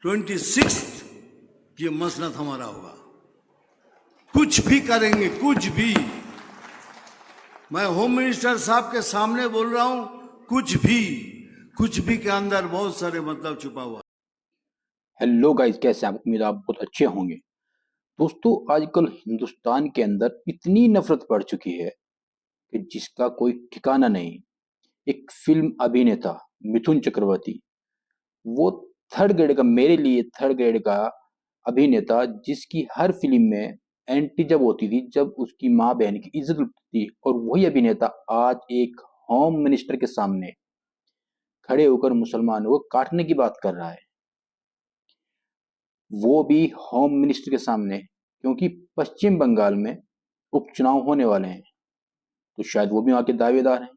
26 ये मसनद हमारा होगा। कुछ भी करेंगे, कुछ भी। मैं होम मिनिस्टर साहब के सामने बोल रहा हूं, कुछ भी के अंदर बहुत सारे मतलब छुपा हुआ। हेलो गाइस, कैसे हैं आप? उम्मीद है आप बहुत अच्छे होंगे। दोस्तों, आजकल हिंदुस्तान के अंदर इतनी नफरत बढ़ चुकी है कि जिसका कोई ठिकाना नहीं। एक फिल्म अभिनेता मिथुन चक्रवर्ती, वो थर्ड ग्रेड का, मेरे लिए थर्ड ग्रेड का अभिनेता, जिसकी हर फिल्म में एंट्री जब होती थी, जब उसकी माँ बहन की इज्जत लुटती थी, और वही अभिनेता आज एक होम मिनिस्टर के सामने खड़े होकर मुसलमानों को काटने की बात कर रहा है। वो भी होम मिनिस्टर के सामने, क्योंकि पश्चिम बंगाल में उपचुनाव होने वाले हैं, तो शायद वो भी वहां के दावेदार हैं,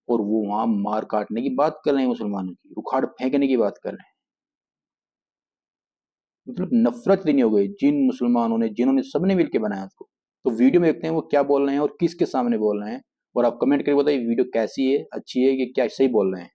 और वो वहां मार काटने की बात कर रहे हैं, मुसलमानों की उखाड़ फेंकने की बात कर रहे हैं। मतलब नफरत इतनी हो गई जिन मुसलमानों ने, जिन्होंने, सबने मिलकर बनाया उसको। तो वीडियो में देखते हैं वो क्या बोल रहे हैं और किसके सामने बोल रहे हैं, और आप कमेंट करके बताइए वीडियो कैसी है, अच्छी है, कि क्या सही बोल रहे हैं।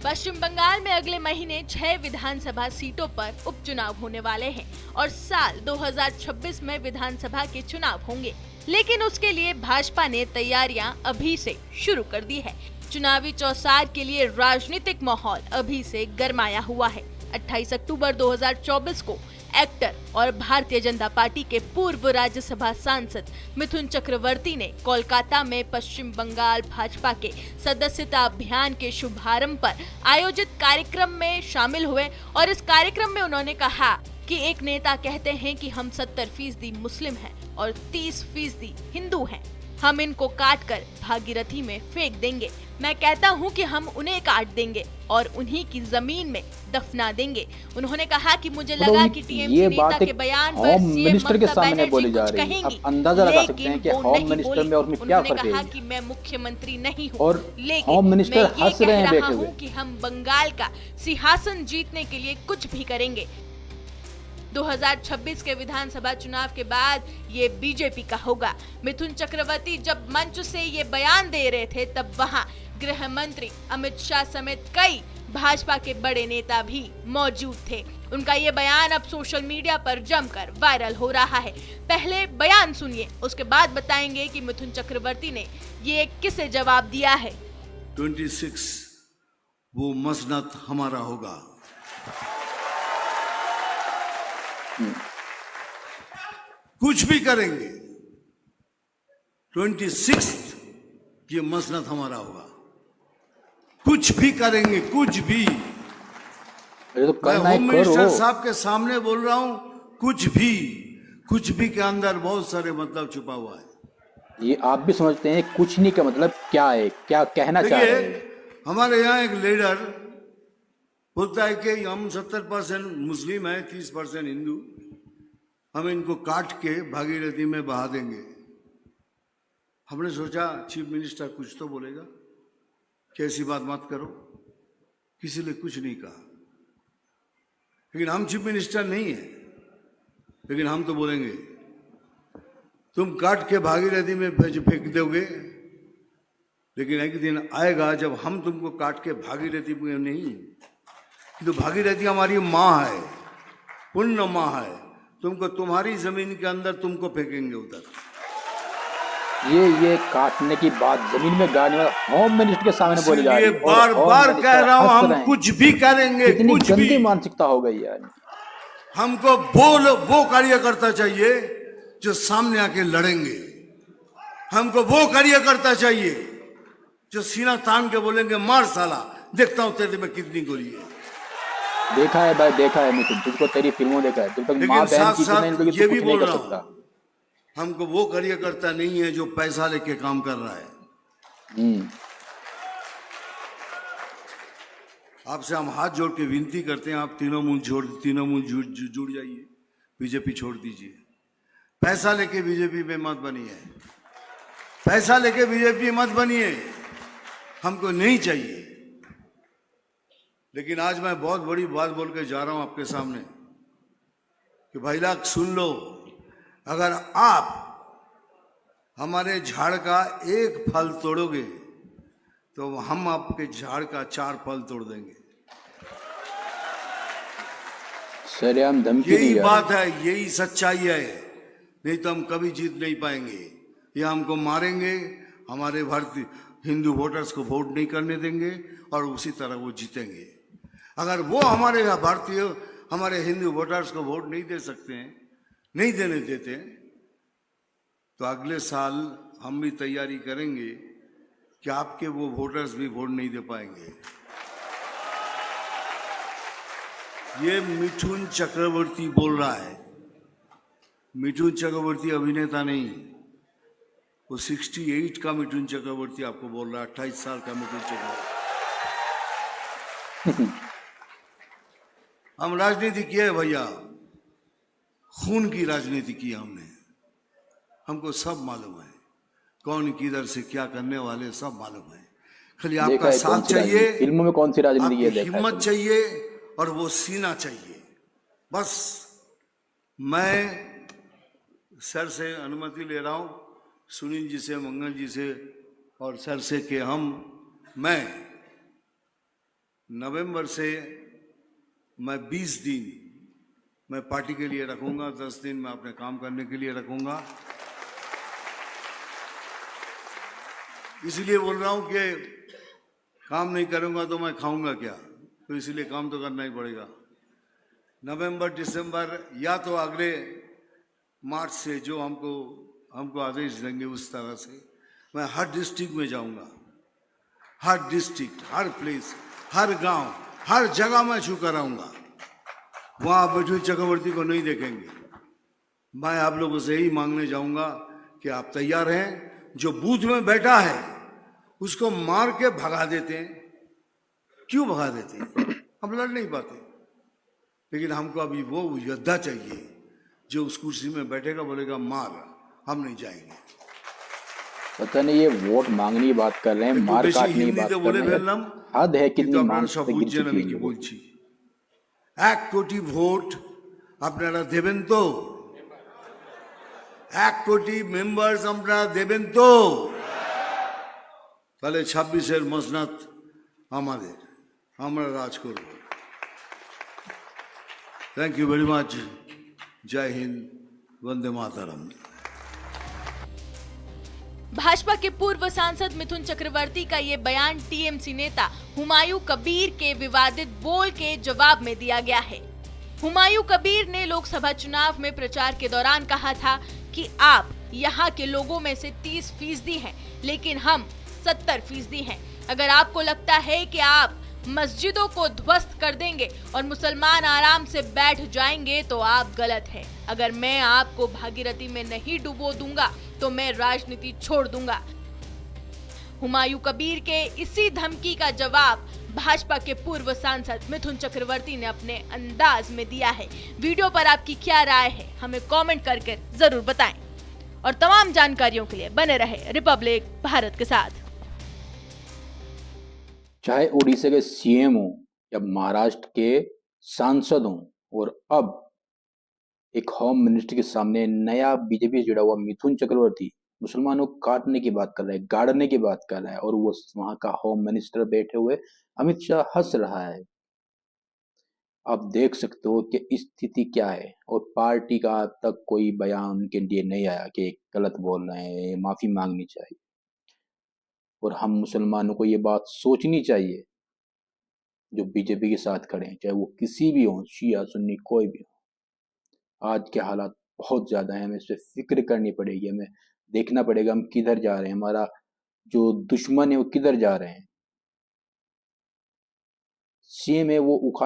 पश्चिम बंगाल में अगले महीने 6 विधानसभा सीटों पर उपचुनाव होने वाले हैं और साल 2026 में विधानसभा के चुनाव होंगे। लेकिन उसके लिए भाजपा ने तैयारियां अभी से शुरू कर दी है। चुनावी चौसार के लिए राजनीतिक माहौल अभी से गरमाया हुआ है। 28 अक्टूबर 2024 को एक्टर और भारतीय जनता पार्टी के पूर्व राज्यसभा सांसद मिथुन चक्रवर्ती ने कोलकाता में पश्चिम बंगाल भाजपा के सदस्यता अभियान के शुभारंभ पर आयोजित कार्यक्रम में शामिल हुए और इस कार्यक्रम में उन्होंने कहा कि एक नेता कहते हैं कि हम 70% मुस्लिम हैं और 30% हिंदू हैं। हम इनको काट कर भागीरथी में फेंक देंगे। मैं कहता हूं कि हम उन्हें काट देंगे और उन्हीं की जमीन में दफना देंगे। उन्होंने कहा कि मुझे लगा कि टीएमसी नेता के बयान पर सीएम ममता बनर्जी कुछ कहेंगी, लेकिन वो नहीं बोली। उन्होंने कहा कि मैं मुख्यमंत्री नहीं हूँ, लेकिन मैं ये कह रहा हूँ कि हम बंगाल का सिंहासन जीतने के लिए कुछ भी करेंगे। 2026 के विधानसभा चुनाव के बाद ये बीजेपी का होगा। मिथुन चक्रवर्ती जब मंच से ये बयान दे रहे थे, तब वहां गृह मंत्री अमित शाह समेत कई भाजपा के बड़े नेता भी मौजूद थे। उनका ये बयान अब सोशल मीडिया पर जमकर वायरल हो रहा है। पहले बयान सुनिए, उसके बाद बताएंगे कि मिथुन चक्रवर्ती ने ये किसे जवाब दिया है। 26 वो मसनद हमारा होगा। कुछ भी करेंगे, 26 ये मसनद हमारा होगा। कुछ भी करेंगे, कुछ भी। तो मैं होम मिनिस्टर साहब के सामने बोल रहा हूं, कुछ भी के अंदर बहुत सारे मतलब छुपा हुआ है। ये आप भी समझते हैं कुछ नहीं का मतलब क्या है, क्या कहना चाह रहे हैं? हमारे यहाँ एक लीडर बोलता है कि हम 70% मुस्लिम है, 30% हिंदू, हम इनको काट के भागीरथी में बहा देंगे। हमने सोचा चीफ मिनिस्टर कुछ तो बोलेगा, कैसी बात मत करो, किसी ने कुछ नहीं कहा। लेकिन हम चीफ मिनिस्टर नहीं है, लेकिन हम तो बोलेंगे तुम काट के भागीरथी में फेंक दोगे, लेकिन एक दिन आएगा जब हम तुमको काट के भागीरथी में नहीं, तो भागीरथी हमारी माँ है, पुण्य माँ है, तुमको तुम्हारी जमीन के अंदर तुमको फेंकेंगे उधर। ये काटने की बात जमीन में गाड़ने वाला होम मिनिस्टर के सामने बोली जा रही है। बार बार कह रहा हूं, हम कुछ भी करेंगे। कितनी गंदी मानसिकता हो गई यार। हमको वो कार्यकर्ता चाहिए जो सामने आके लड़ेंगे। हमको वो कार्यकर्ता चाहिए जो सीना तान के बोलेंगे मार साला, देखता हूं तेरे में कितनी गोली है। देखा है भाई, देखा है मिथुन, तुझको तेरी फिल्मों देखा है। जब तक माँ बहन की ये भी बोल रहा हूं, हमको वो कार्यकर्ता नहीं है जो पैसा लेके काम कर रहा है। आपसे हम हाथ जोड़ के विनती करते हैं, आप तीनों मुंह जुड़ जाइए, बीजेपी छोड़ दीजिए। पैसा लेके बीजेपी में मत बनिए, पैसा लेके बीजेपी मत बनिए, हमको नहीं चाहिए। लेकिन आज मैं बहुत बड़ी बात बोल के जा रहा हूं आपके सामने कि भाई लोग सुन लो, अगर आप हमारे झाड़ का एक फल तोड़ोगे तो हम आपके झाड़ का 4 फल तोड़ देंगे। सरेआम धमकी दी यही जा बात है, यही सच्चाई है। नहीं तो हम कभी जीत नहीं पाएंगे। या हमको मारेंगे, हमारे भारतीय हिंदू वोटर्स को वोट नहीं करने देंगे और उसी तरह वो जीतेंगे। अगर वो हमारे हिंदू वोटर्स को वोट नहीं दे सकते हैं, नहीं देने देते, तो अगले साल हम भी तैयारी करेंगे कि आपके वो वोटर्स भी वोट नहीं दे पाएंगे। ये मिथुन चक्रवर्ती बोल रहा है। मिथुन चक्रवर्ती अभिनेता नहीं, वो 68 का मिथुन चक्रवर्ती आपको बोल रहा है, 28 साल का मिथुन चक्रवर्ती। हम राजनीति किए है भैया, खून की राजनीति की हमने। हमको सब मालूम है कौन किधर से क्या करने वाले, सब मालूम है। खाली देखा आपका है कौन साथ सी राजनीति, चाहिए, फिल्मों में कौन सी राजनीति आपकी ये देखा है हिम्मत तुमने? चाहिए और वो सीना चाहिए। बस मैं सर से अनुमति ले रहा हूं, सुनील जी से, मंगल जी से और सर से कि मैं नवंबर से मैं 20 दिन मैं पार्टी के लिए रखूंगा, 10 दिन मैं अपने काम करने के लिए रखूंगा। इसलिए बोल रहा हूं कि काम नहीं करूंगा तो मैं खाऊंगा क्या, तो इसलिए काम तो करना ही पड़ेगा। नवंबर दिसंबर या तो अगले मार्च से जो हमको आदेश देंगे उस तरह से मैं हर डिस्ट्रिक्ट में जाऊंगा। हर डिस्ट्रिक्ट, हर प्लेस, हर गांव, हर जगह मैं छू कर आऊंगा। वहां मिथुन चक्रवर्ती को नहीं देखेंगे। मैं आप लोगों से यही मांगने जाऊंगा कि आप तैयार हैं। जो बूथ में बैठा है उसको मार के भगा देते हैं। क्यों भगा देते हैं? हम लड़ नहीं पाते, लेकिन हमको अभी वो योद्धा चाहिए जो उस कुर्सी में बैठेगा, बोलेगा मार, हम नहीं जाएंगे। पता नहीं ये वोट मांगने की बात कर रहे हैं, मार काटने की बात कर रहे हैं। हद है कितनी मानसिकता गिर चुकी है लोगों की। 1 कोटी ভোট আপনারা দেবেন তো? 1 কোটি মেম্বার্স আপনারা দেবেন তো? তাহলে 26-এর মসনদ আমাদের, আমরা রাজ করব। Thank you very much. जय हिंद, वंदे मातरम। भाजपा के पूर्व सांसद मिथुन चक्रवर्ती का ये बयान टीएमसी नेता हुमायूं कबीर के विवादित बोल के जवाब में दिया गया है। हुमायूं कबीर ने लोकसभा चुनाव में प्रचार के दौरान कहा था कि आप यहाँ के लोगों में से 30% हैं, लेकिन हम 70% हैं। अगर आपको लगता है कि आप मस्जिदों को ध्वस्त कर देंगे और मुसलमान आराम से बैठ जाएंगे तो आप गलत हैं। अगर मैं आपको भागीरथी में नहीं डुबो दूंगा तो मैं राजनीति छोड़ दूंगा। हुमायूं कबीर के इसी धमकी का जवाब भाजपा के पूर्व सांसद मिथुन चक्रवर्ती ने अपने अंदाज में दिया है। वीडियो पर आपकी क्या राय है हमें कमेंट करके जरूर बताएं और तमाम जानकारियों के लिए बने रहे रिपब्लिक भारत के साथ। चाहे उड़ीसा के सीएम हो या महाराष्ट्र के सांसद हो, और अब एक होम मिनिस्टर के सामने नया बीजेपी से जुड़ा हुआ मिथुन चक्रवर्ती मुसलमानों को काटने की बात कर रहा है, गाड़ने की बात कर रहा है, और वो वहां का होम मिनिस्टर बैठे हुए अमित शाह हंस रहा है। आप देख सकते हो कि स्थिति क्या है, और पार्टी का आज तक कोई बयान उनके लिए नहीं आया कि गलत बोल रहे हैं, माफी मांगनी चाहिए। और हम मुसलमानों को ये बात सोचनी चाहिए जो बीजेपी के साथ खड़े हैं, चाहे वो किसी भी हो, शिया सुन्नी कोई भी हो। आज के हालात बहुत ज्यादा हैं, हमें इस पर फिक्र करनी पड़ेगी, हमें देखना पड़ेगा हम किधर जा रहे हैं, हमारा जो दुश्मन है वो किधर जा रहे हैं। सीएम है वो उखाड़